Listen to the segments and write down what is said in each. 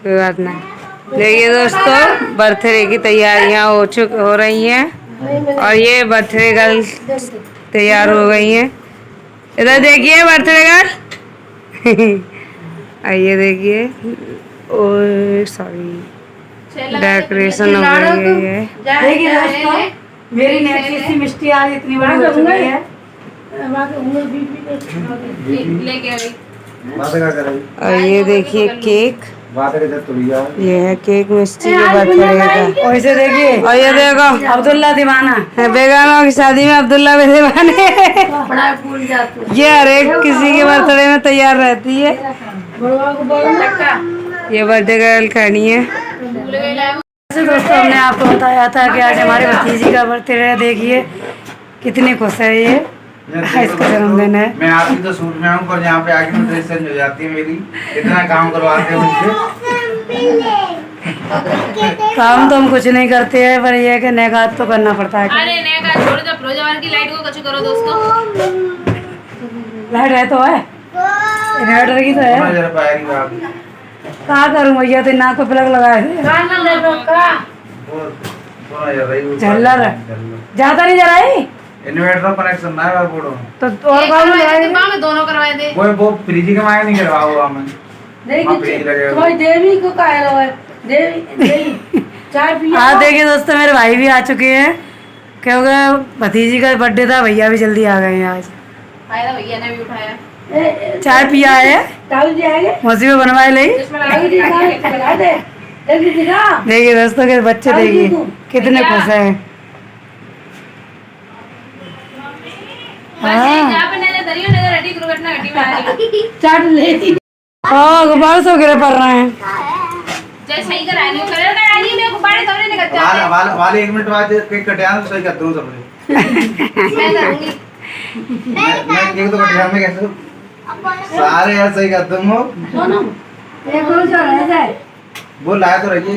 कोई बात नहीं। देखिए दोस्तों, बर्थडे की तैयारियां हो रही हैं और ये बर्थडे गर्ल तैयार हो गई हैं। इधर देखिए बर्थडे गर्ल। आइए देखिए, ओ सॉरी, डेकोरेशन हो गई है। देखिए दोस्तों, मेरी नेची सी मिष्टी आज इतनी बड़ी हो चुकी है। और ये देखिए केक, ये है केक मिष्टी के बर्थडे का। और इसे देखिए, और ये देखो अब्दुल्ला दीवाना बेगानों की शादी में अब्दुल्ला भी दीवाने। ये हर एक किसी के बर्थडे में तैयार रहती है। ये बर्थडे गर्ल खड़ी है। दोस्तों, हमने आपको बताया था कि आज हमारी भतीजी का बर्थडे है। देखिए कितनी खुश है ये, इसका जन्मदिन है। मैं आपकी तो सूट में हूँ, पर यहाँ पे आके तो ड्रेस चेंज हो जाती है मेरी। इतना काम करवाते हैं मुझसे। काम तो हम कुछ नहीं करते हैं, पर ये है कि नेकात तो करना पड़ता है। अरे नेकात छोड़ दो, प्रोजवान की लाइट को कछु करो दोस्तों। लाइट है तो है, इन्वर्टर की तो है। कहाँ करूँ भैया, तो नाक को प्लग लगाए झल्लर ज्यादा नहीं जलाई। इन्वर्टर कनेक्शन ना है बोलो तो और काम में दोनों करवाए दे। वो फ्रिज के माया नहीं करवा हुआ मैं। तुम्हारी देवी को का है, देवी चाय पी। हाँ देखिए दोस्तों, मेरे भाई भी आ चुके हैं क्योंकि भतीजी का बर्थडे था। भैया भी जल्दी आ गए हैं आज। आया था भैया ने भी उठाया, चाय पिया है, मौसी में बनवाए ली। देखिए दोस्तों के बच्चे, देखिए कितने खुश हैं। चाट लेती गुब्बारे सब गिरे पड़ रहे हैं। वाले 1 मिनट बाद केक कटिया तो सही करता हूँ सबने। मैं केक तो कटिया में कैसे सारे यार सही करता हूँ। वो लाया तो रहिए।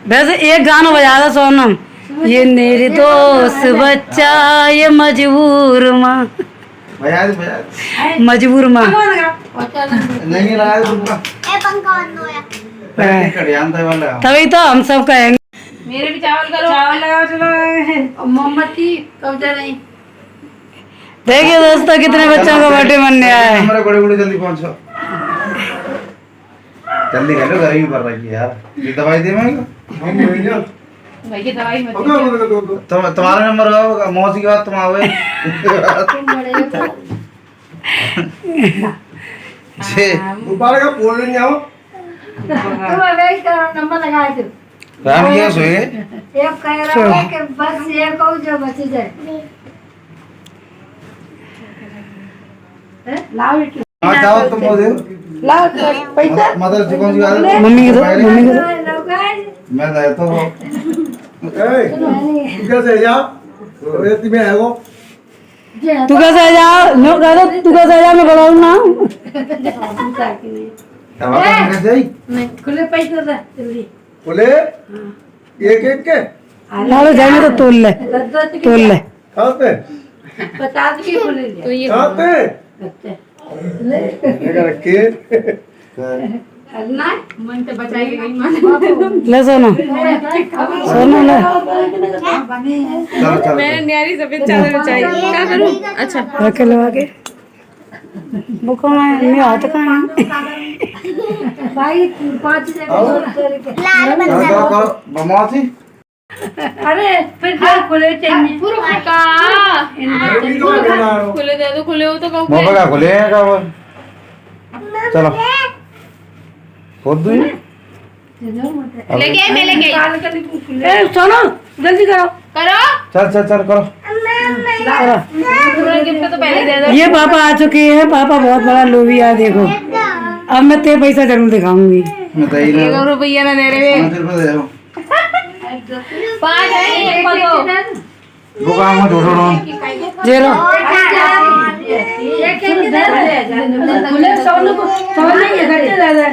वैसे एक गाना बजा दो सोनम, ये मेरे दोस्त बच्चा ये मजबूर माँ, मजबूर माँ। नहीं लाया तभी तो हम सब कहेंगे। मेरे भी चावल करो, चलो मोमबत्ती कब्जा नहीं। देखिए दोस्तों, कितने बच्चों का बर्थडे मनने आया है। हमारे बड़े जल्दी पहुंचो, जल्दी कर लो, गर्मी पड़ रही है यार। ये दवाई दे मैं भाई की दवाई मत तुम्हारा नंबर होगा, मौसी के बाद तुम आओगे। दोबारा का बोल नहीं आओ। नंबर लगाए थे राम ये सोए एक कह रहा है कि बस ये को जो बची जाए। लाओ जाओ तुम वो दे लाओ पैसा। मदर जी कौन सी बात है? मम्मी के दो, मम्मी के दो। मैं देता हूँ। कैसे जा रेती में है वो। तू कैसे जा, नो कह दो तू कैसे जा, मैं बताऊँ ना। नहीं खुले पैसे दे जल्दी, बोले एक एक के लाओ जाए तो तोल ले, तोल ले। खाते 50 की खुले ले तो ये खाते रखे मन से बचाएगी नहीं मन। ले सोना, सोना ले। मैंने न्यारी सफेद चादर बिछाई, क्या करूं? अच्छा रख लो आगे। वो कौन है? मैं हाथ कहाँ है? भाई 5 मौसी अरे फिर खुले चाहिए पूरा का खुले दे दो, खुले हो तो कहूँ मोबाइल का खुले हैं का वो। चलो खोद दूँ लेके मैं लेके आई। सोनो जल्दी करो करो चल करो। पूरा गिफ्ट तो पहले दे दो। ये पापा आ चुके हैं। पापा बहुत बड़ा लोभी है, देखो अब मैं ते पैसा जरूर दिखाऊंगी। मैं तो ही ₹1 रुपया ना दे रहे। 5 रुपए दे दो। 5 है एक को दो। वो काम मत उठो जेरो खुले सोनू को सोनू ये घटे दादा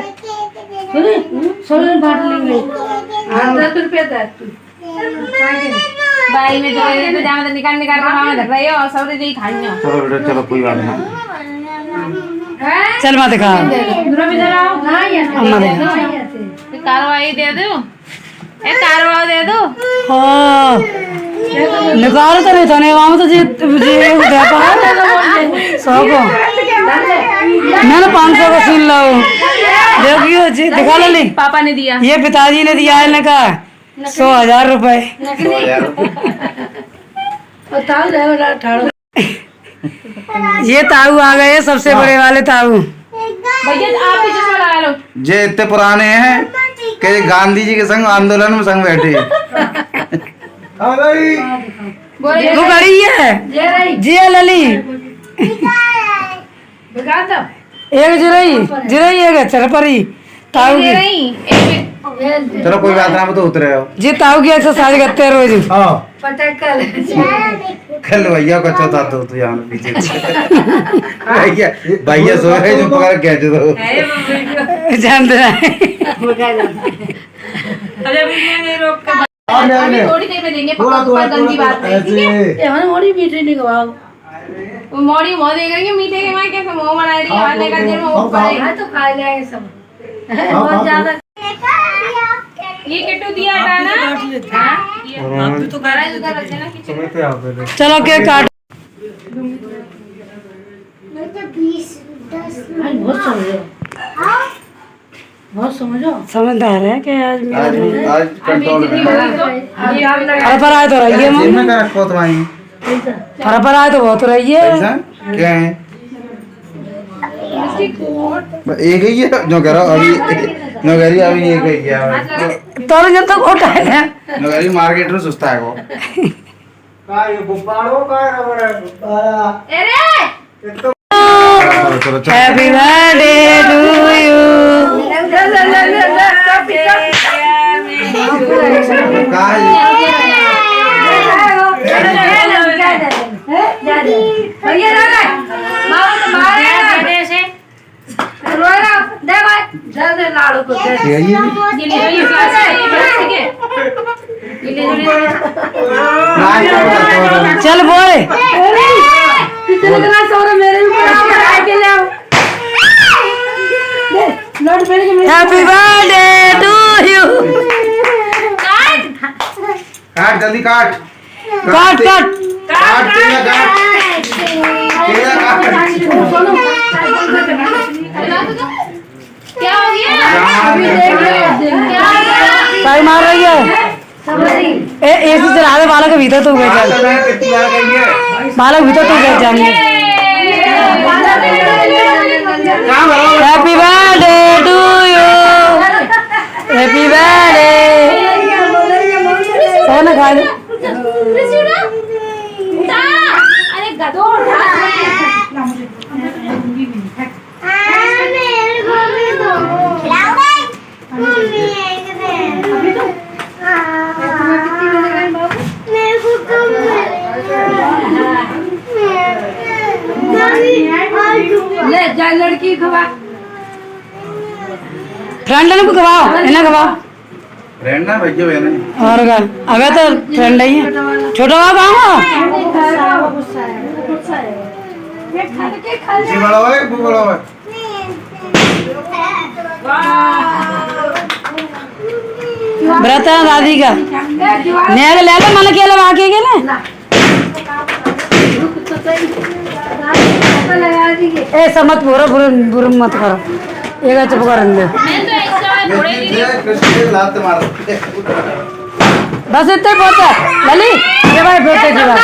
सुनी सोनू बांट लेंगे 10 रुपया दे तू भाई में जो निकाल के मामा धर रही हो और सब दे खाइयो। चलो बेटा चलो कोई बात नहीं। चल मैं दिखा अम्मा दिखा कार्रवाई दे दो, कार्रवाई दे दो। हाँ निकाल तो नहीं था नहीं वहाँ तो जी सौ को मैंने 500 का सीन लाओ देखियो जी दिखा ली पापा ने दिया। ये पिताजी ने दिया है ने कहा 100,000 रुपए ये ताऊ आ गए सबसे बड़े वाले ताऊ भैया आप भी चश्मा लगा लो। ये इतने पुराने हैं कि गांधी जी के संग आंदोलन में संग बैठे। हाँ भाई वो बड़ी है जी लली एक जिरई एक चरपरी ताऊ की चलो कोई बात ना, तो उतरे हो जी ताऊ की एक्सरसाइज करते हैं रोज हाँ कल भैया को चौथा तो तू यहाँ पीछे भैया भैया सोए जो पकड़ के दो जानते हैं अभी थोड़ी देर में देंगे पापा को, गंदी बात है ठीक है। वो मोड़ी मुँह देखेंगे मीठे के माँ कैसे मुँह बना रही है, आने का देर में वो पड़ेगा तो खा लेंगे सब। बहुत ज्यादा ये किट्टू दिया था ना, आप भी तो खा रहे उधर रख देना किचन में। चलो केक काट समझदार है कि आज आज कंट्रोल में अरे पर आए तो रही है जेब मम्मी में क्या रखो तुम्हारी अरे पर आए तो बहुत रही है पैसा क्या है? एक ही है जो कह रहा हूँ अभी जो कह रही अभी एक ही है तो जब तक खोटा है जो कह रही मार्केट में सुस्ता है वो का ये गुब्बारों का रबड़ है गुब्बारा चलो चलो चलो हैप्पी बर्थडे टू यू कहाँ है? क्या ये? चल बोले हैप्पी बर्थडे टू यू काट जल्दी काट काट काट काट केला काट केला काट क्या हो गया? भाई मार रही है एसी चला दे बालक भीतर तो गए चल कितनी बार गई है बालक भीतर तो गए जाएंगे happy birthday to you happy birthday सोना खा ले अरे गधो ले जा लड़की खवा फ्रेंड ने खवाओ इन्हें खवाओ फ्रेंड ना भैया बहन और का अबे तो फ्रेंड ही है छोटा बाबा जी बड़ा है वो बड़ा है व्रत है दादी का नेग ले ले मन के लगा के ना ए समत बुरा बुरा बुरा मत करो एक चुप कर अंदर कृष्ण लात मार बस इतने बहुत है लली ये भाई बेटे की बात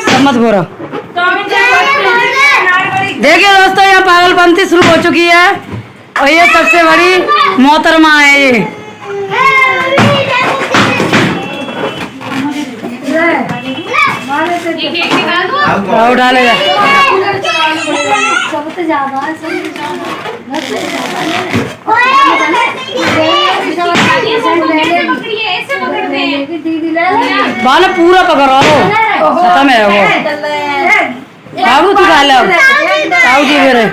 समत बुरा देखिए दोस्तों यहाँ पागलपंती शुरू हो चुकी है और ये सबसे बड़ी मोहतरमा है ये उठा ले बाल पूरा पकड़ो खत्म है वो बाबू तू खा लो ताऊ जी मेरे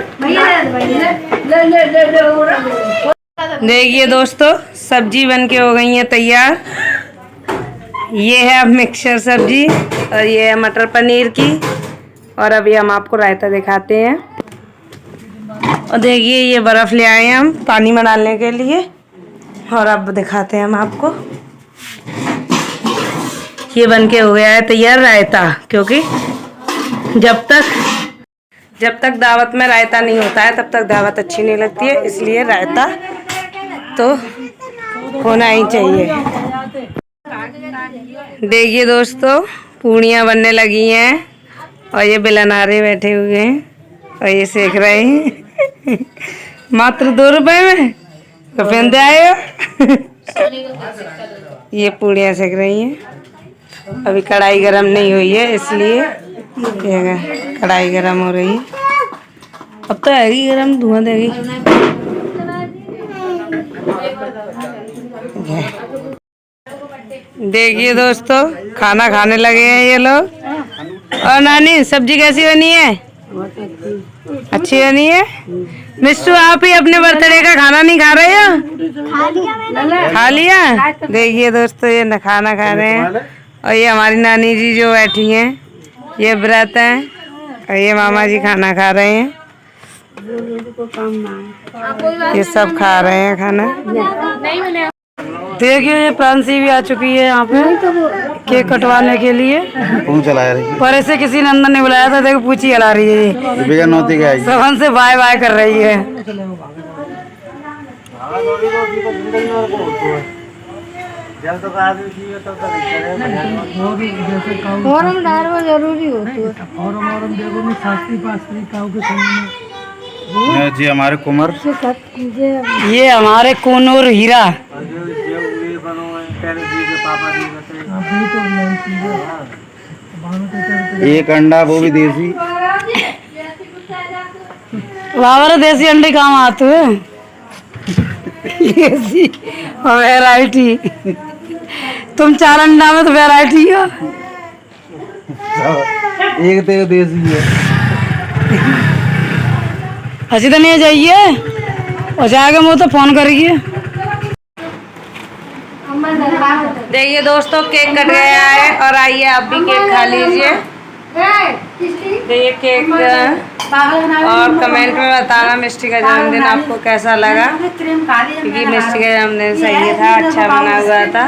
देखिए दोस्तों सब्जी बन के हो गई है तैयार। ये है अब मिक्सचर सब्जी और ये है मटर पनीर की। और अभी हम आपको रायता दिखाते हैं। और देखिए ये बर्फ ले आए हैं हम पानी में डालने के लिए। और अब दिखाते हैं हम आपको। ये बनके हो गया है तैयार रायता, क्योंकि जब तक दावत में रायता नहीं होता है तब तक दावत अच्छी नहीं लगती है, इसलिए रायता तो होना ही चाहिए। देखिए दोस्तों, पूड़ियाँ बनने लगी हैं और ये बेलनारे बैठे हुए हैं और ये सेक रहे हैं मात्र 2 रुपए में। तो पहनते आए हो ये पूड़ियाँ सेक रही हैं। अभी कढ़ाई गरम नहीं हुई है, इसलिए ये कढ़ाई गरम हो रही है। अब तो आएगी गरम, धुआं देगी। देखिए दोस्तों, खाना खाने लगे हैं ये लोग। और नानी सब्जी कैसी बनी है? अच्छी बनी है। मिस्टू आप ही अपने बर्थडे का खाना नहीं खा रहे हो? खा लिया। देखिए दोस्तों, ये न खाना खा रहे हैं। और ये हमारी नानी जी जो बैठी हैं, ये व्रत हैं। और ये मामा जी खाना खा रहे हैं। ये सब खा रहे हैं खाना। देखिए ये प्रांसी भी आ चुकी है यहाँ पे केक कटवाने के लिए। चला रही है, पर ऐसे किसी नंदन ने बुलाया था। देखो पूछी हिला रही है, ये सबन से बाय बाय कर रही है। जरूरी होती है। जी हमारे कुमार, ये हमारे कोनूर हीरा। एक अंडा वो भी देसी। बाबर देसी अंडे काम आते हैं। देसी वैरायटी। तुम 4 अंडा में तो वैरायटी हो। एक तो देसी है। हंसी तो नहीं जाइए और जाके मुझे तो फोन करिए। देखिए दोस्तों, केक कट गया है और आइए आप भी केक खा लीजिए। देखिए केक और कमेंट में बताना मिष्टी का जन्मदिन आपको कैसा लगा, क्योंकि मिष्टी का जन्मदिन सही था, अच्छा बना हुआ था।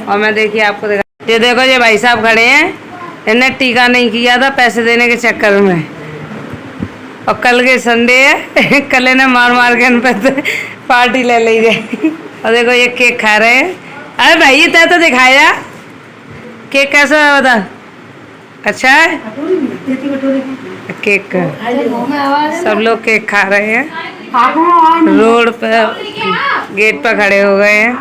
और मैं देखिए आपको दिखा, ये देखो ये भाई साहब खड़े हैं, इन्हें टीका नहीं किया था पैसे देने के चक्कर में। और कल के संडे है, कल ने मार के इन पे पार्टी ले ली जाए। और देखो ये केक खा रहे हैं। अरे भाई ये तय तो दिखाया केक कैसा है, बता। अच्छा है केक। सब लोग केक खा रहे हैं, रोड पर गेट पर खड़े हो गए हैं,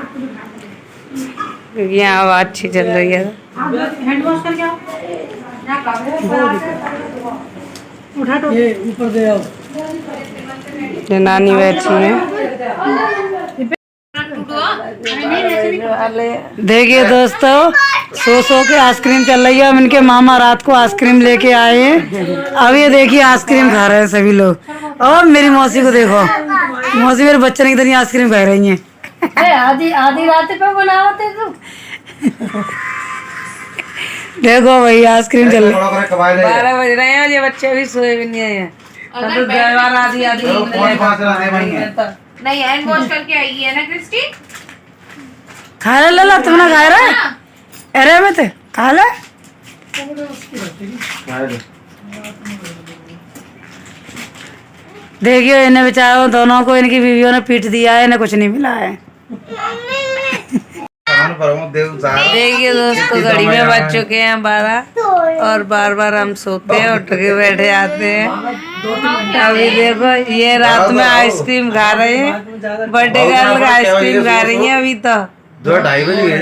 क्योंकि यहाँ हवा अच्छी चल रही है। ऊपर दे आओ। ये नानी बैठी है। देखिए दोस्तों, सो के आइसक्रीम चल रही है। अब इनके मामा रात को आइसक्रीम लेके आए हैं। अब ये देखिए आइसक्रीम खा रहे हैं सभी लोग। और मेरी मौसी को देखो, मौसी मेरे बच्चे ने कितनी आइसक्रीम खा रही हैं। आधी रात पे बनावते तू। देखो भाई आइसक्रीम चल रही है। 12 बज रहे हैं, ये बच्चे भी सोए भी नहीं है। नहीं हैंड वॉश करके आई है ना क्रिस्टी। खा ले ला, तुमने खाया रे? अरे मैं ते खा ले। देखियो इन्हें बेचारों दोनों को इनकी बीवियों ने पीट दिया है, इन्हें कुछ नहीं मिला है। देखिए दोस्तों, घड़ी में बज चुके हैं 12 और बार हम सोते हैं, उठ के बैठे आते हैं। अभी देखो ये रात में आइसक्रीम खा रहे हैं, बर्थडे गर्ल आइसक्रीम खा रही है। अभी तो 2-2:30 बज गए।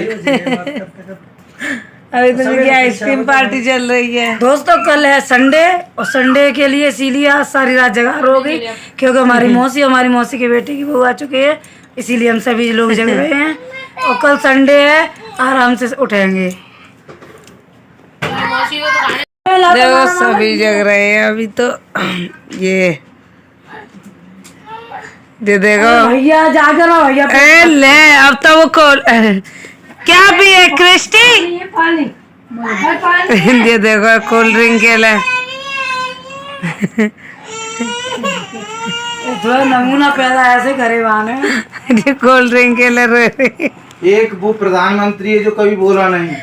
अभी तो इनकी आइसक्रीम पार्टी चल रही है। दोस्तों कल है संडे, और संडे के लिए इसीलिए आज सारी रात जगार हो गई, क्योंकि हमारी मौसी के बेटे की बहू आ चुकी है, इसीलिए हम सभी लोग जग रहे हैं। और कल संडे है, आराम से उठेंगे। देखो सभी जग रहे हैं अभी तो। ये देखो भैया जाकर भैया ले, अब तो वो क्या पिए क्रिस्टी? पानी ये देखो कोल्ड ड्रिंक के लिए। जो नमूना पैदा ऐसे करे वाने कोल्ड ड्रिंक के लिए एक वो प्रधानमंत्री है जो कभी बोला नहीं